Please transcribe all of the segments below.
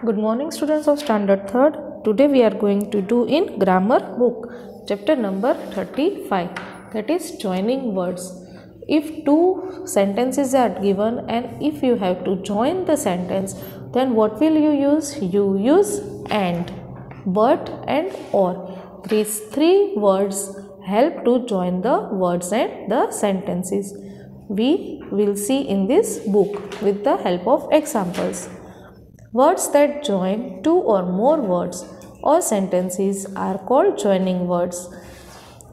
Good morning, students of Standard 3rd. Today we are going to do in grammar book chapter number 35, that is joining words. If two sentences are given and if you have to join the sentence, then what will you use? You use and, but and or. These three words help to join the words and the sentences. We will see in this book with the help of examples. Words that join two or more words or sentences are called joining words.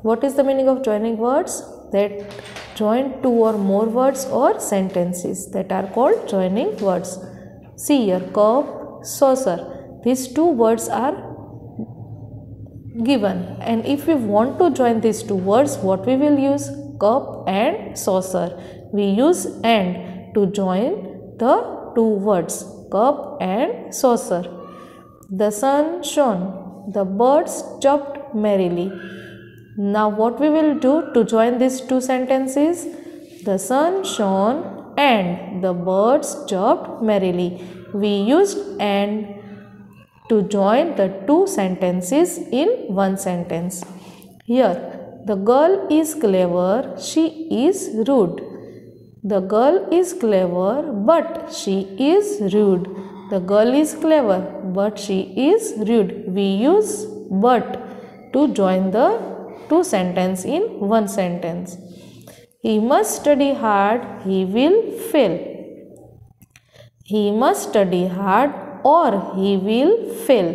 What is the meaning of joining words? That join two or more words or sentences, that are called joining words. See here, cup, saucer. These two words are given, and if we want to join these two words, what we will use? Cup and saucer. We use and to join the two words, cup and saucer. The sun shone, the birds chirped merrily. Now what we will do to join these two sentences? The sun shone and the birds chirped merrily. We used and to join the two sentences in one sentence. Here, the girl is clever, she is rude. The girl is clever, but she is rude. The girl is clever, but she is rude. We use but to join the two sentences in one sentence. He must study hard, he will fail. He must study hard or he will fail.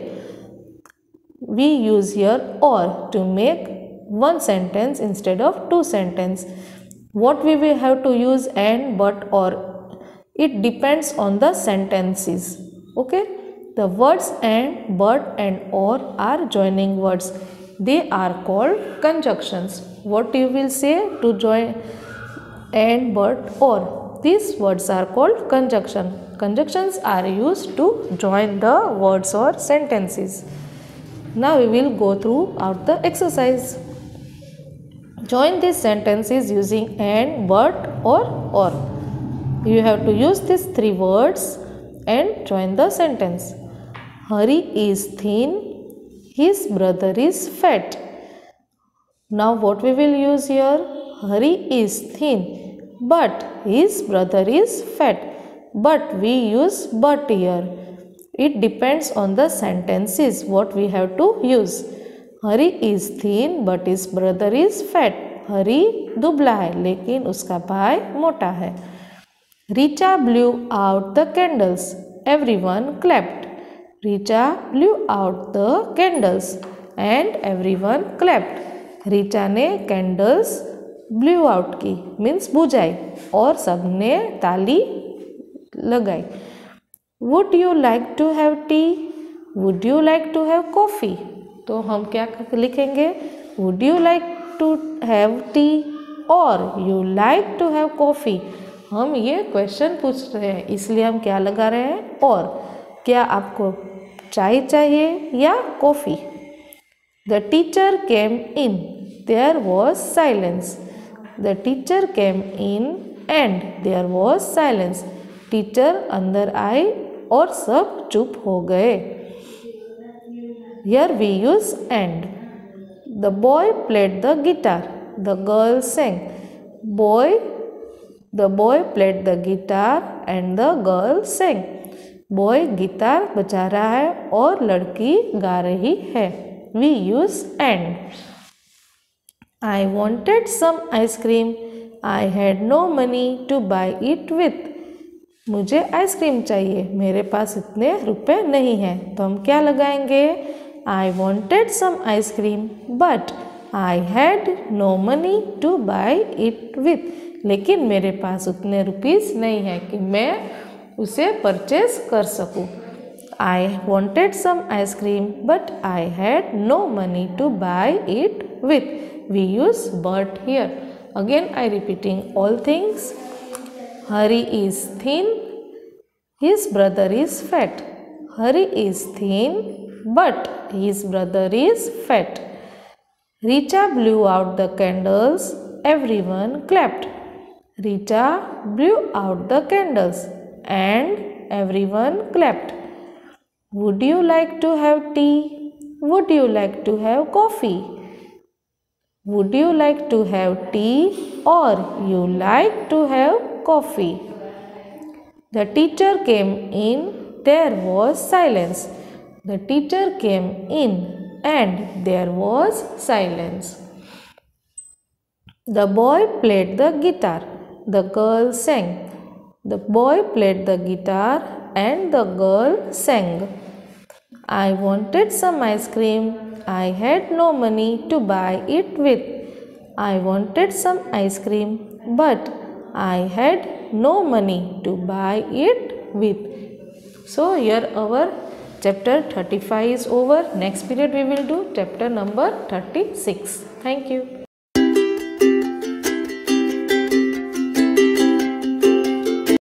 We use here or to make one sentence instead of two sentences. What we will have to use and, but, or? It depends on the sentences. Okay? The words and, but and or are joining words. They are called conjunctions. What you will say to join and, but, or? These words are called conjunction. Conjunctions are used to join the words or sentences. Now we will go through out the exercise. Join these sentences using and, but, or. You have to use these three words and join the sentence. Hari is thin, his brother is fat. Now what we will use here? Hari is thin, but his brother is fat. But we use but here. It depends on the sentences what we have to use. Hari is thin but his brother is fat. हरी दुबला है लेकिन उसका भाई मोटा है. Richa blew out the candles. Everyone clapped. Richa blew out the candles and everyone clapped. Richa ने candles blew out की means बुझाई और सबने ताली लगाई. Would you like to have tea? Would you like to have coffee? तो हम क्या लिखेंगे? Would you like to have tea or you like to have coffee? हम ये क्वेश्चन पूछ रहे हैं इसलिए हम क्या लगा रहे हैं? और. क्या आपको चाय चाहिए या coffee? The teacher came in. There was silence. The teacher came in and there was silence. Teacher अंदर आए और सब चुप हो गए. Here we use and. The boy played the guitar. The girl sang. The boy played the guitar and the girl sang. Boy guitar बजा रहा है और लड़की गा रही है. We use and. I wanted some ice cream. I had no money to buy it with. मुझे ice cream चाहिए, मेरे पास इतने रुपए नहीं हैं. तो हम क्या लगाएंगे? I wanted some ice cream, but I had no money to buy it with. लेकिन मेरे पास उतने रुपीस नहीं है कि मैं उसे परचेज कर सकूं. I wanted some ice cream, but I had no money to buy it with. We use but here. Again I repeating all things. Hari is thin, his brother is fat. Hari is thin, but his brother is fat. Richa blew out the candles. Everyone clapped. Richa blew out the candles and everyone clapped. Would you like to have tea? Would you like to have coffee? Would you like to have tea or you like to have coffee? The teacher came in, there was silence. The teacher came in and there was silence. The boy played the guitar. The girl sang. The boy played the guitar and the girl sang. I wanted some ice cream. I had no money to buy it with. I wanted some ice cream, but I had no money to buy it with. So here our chapter 35 is over. Next period we will do chapter number 36. Thank you.